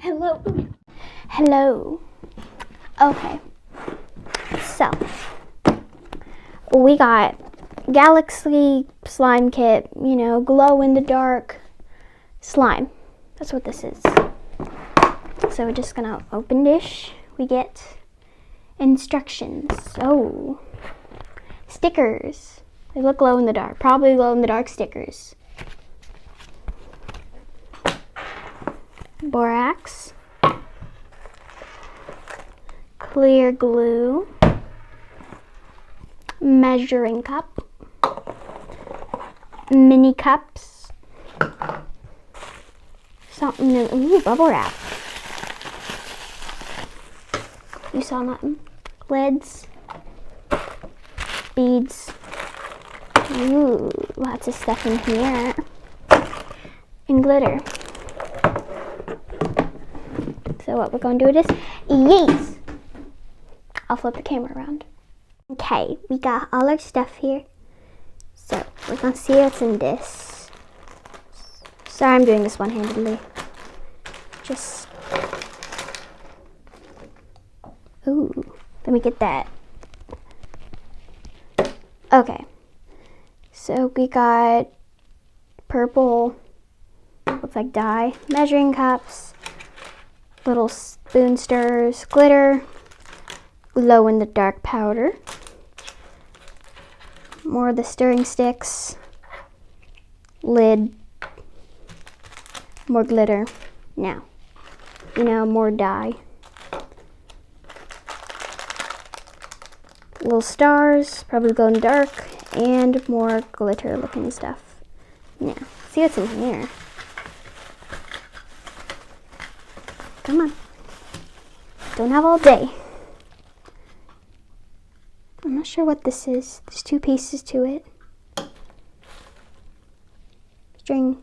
Hello. Hello. Okay. So, we got Galaxy slime kit, glow in the dark slime. That's what this is. So we're just gonna open this. We get instructions. Oh, stickers. They look glow in the dark. Probably glow in the dark stickers. Borax. Clear glue. Measuring cup. Mini cups. Something new. Ooh, bubble wrap. You saw nothing. Lids. Beads. Ooh, lots of stuff in here. And glitter. So what we're going to do is, yes! I'll flip the camera around. Okay, we got all our stuff here. So we're going to see what's in this. Sorry, I'm doing this one-handedly. Just, ooh, let me get that. Okay, so we got purple, looks like dye, measuring cups, little spoon stirrers, glitter, glow in the dark powder, more of the stirring sticks, lid, more glitter. Now, more dye. Little stars, probably glow in the dark, and more glitter looking stuff. Now, see what's in here. Come on. Don't have all day. I'm not sure what this is. There's 2 pieces to it. String.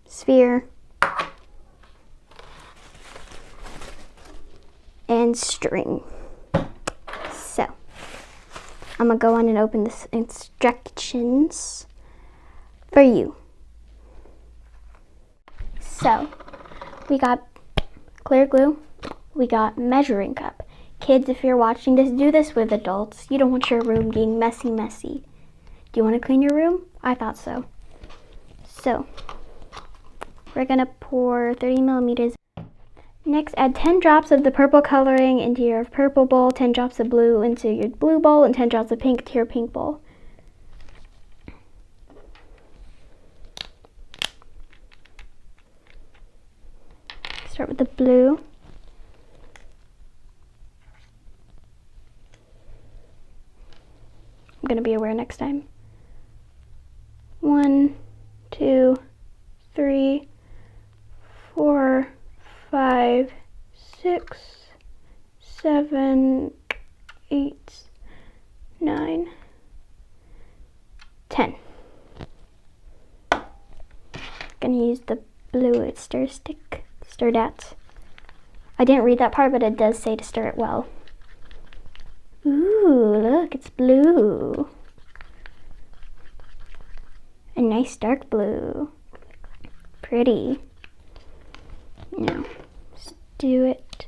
Sphere. And string. So, I'm gonna go on and open the instructions for you. So, we got clear glue, we got measuring cup. Kids, if you're watching this, do this with adults. You don't want your room being messy. Do you want to clean your room? I thought so. So, we're gonna pour 30 millimeters. Next, add 10 drops of the purple coloring into your purple bowl, 10 drops of blue into your blue bowl, and 10 drops of pink to your pink bowl. Start with the blue. I'm gonna be aware next time. 1, 2, 3, 4, 5, 6, 7, 8, 9, 10. Gonna use the blue stir stick, stir that. I didn't read that part, but it does say to stir it well. Ooh, look, it's blue. A nice dark blue. Pretty. Now, let's do it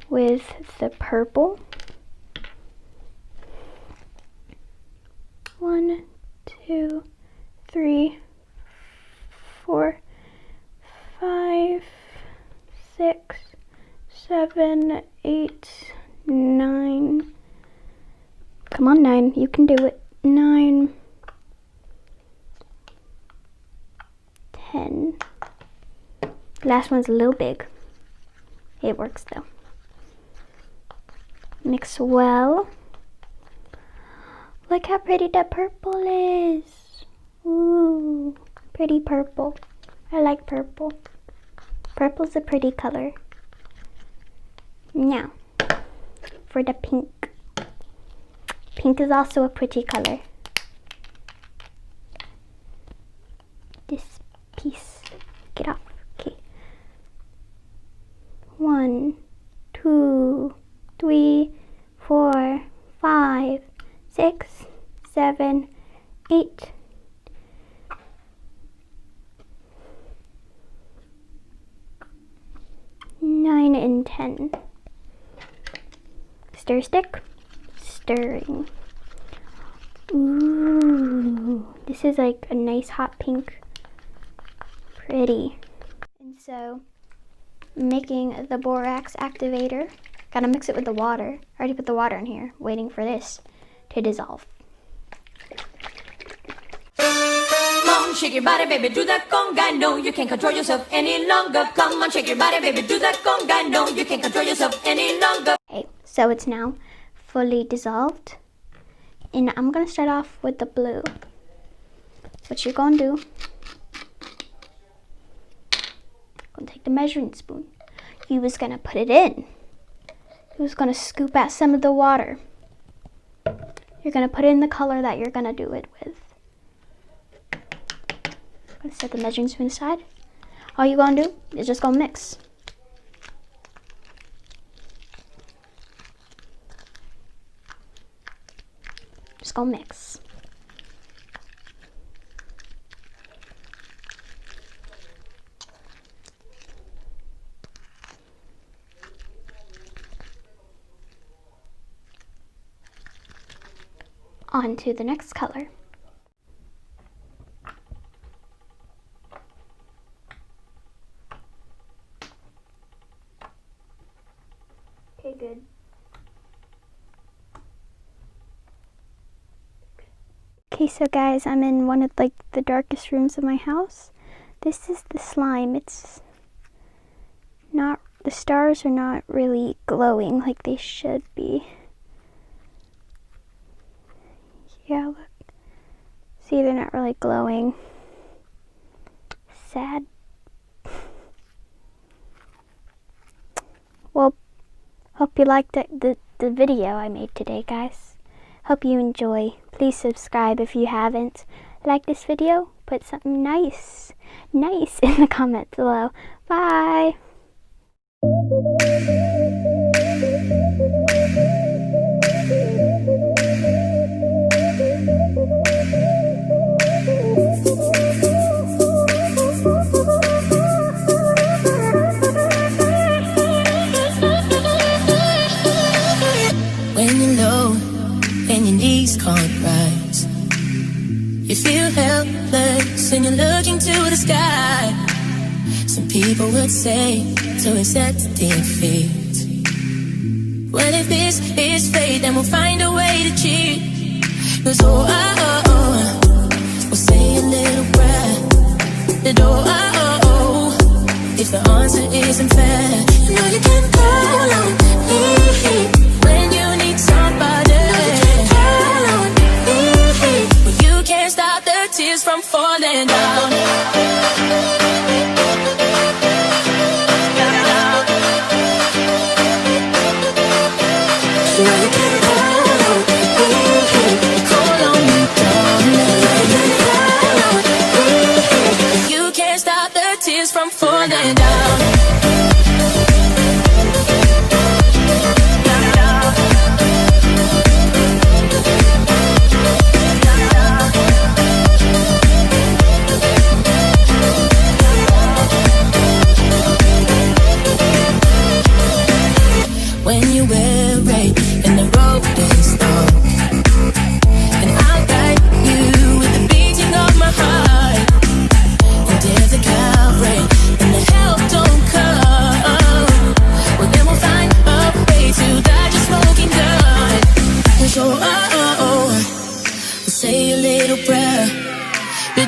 with the purple. 1, 2, 3, 4, 5, 6, 7, 8, 9. Come on, 9. You can do it. 9, 10. Last one's a little big. It works though. Mix well. Look how pretty that purple is. Ooh, pretty purple. I like purple. Purple's a pretty color. Now, for the pink. Pink is also a pretty color. This piece. Get off. Okay. 1, 2, 3, 4, 5, 6, 7, 8. 9 and 10. Stir stick, stirring. Ooh, this is like a nice hot pink. Pretty. And so, making the borax activator. Gotta mix it with the water. I already put the water in here, waiting for this to dissolve. Come on, shake your body, baby, do that conga. No, you can't control yourself any longer. Come on, shake your body, baby, do that conga. No, you can't control yourself any longer. Okay, so it's now fully dissolved. And I'm gonna start off with the blue. What you're gonna do, gonna take the measuring spoon. You was gonna put it in. You was gonna scoop out some of the water. You're gonna put it in the color that you're gonna do it with. Gonna set the measuring spoon aside. All you're gonna do is just gonna mix. Just gonna mix. On to the next color. Okay, good. Okay, so guys, I'm in one of like the darkest rooms of my house. This is the slime. It's not, the stars are not really glowing like they should be. Yeah, look. See, they're not really glowing. Sad. Well, hope you liked the video I made today, guys. Hope you enjoy. Please subscribe if you haven't. Like this video, put something nice in the comments below. Bye! When you're low and your knees can't rise, you feel helpless and you're looking to the sky. Some people would say to accept defeat. Well, if this is fate, then we'll find a way to cheat. 'Cause we'll say a little prayer. If the answer isn't fair, you know you can call on me when you need somebody. But you can't stop the tears from falling down. You know you can call on me, call on me, darling. You can't stop the tears from falling down. When you weary and the road is long, and I'll guide you with the beating of my heart. And if the cloud rain and the help don't come, well then we'll find a way to dodge a smoking gun. And so we'll say a little prayer. But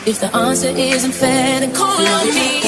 if the answer isn't fair, then call on me.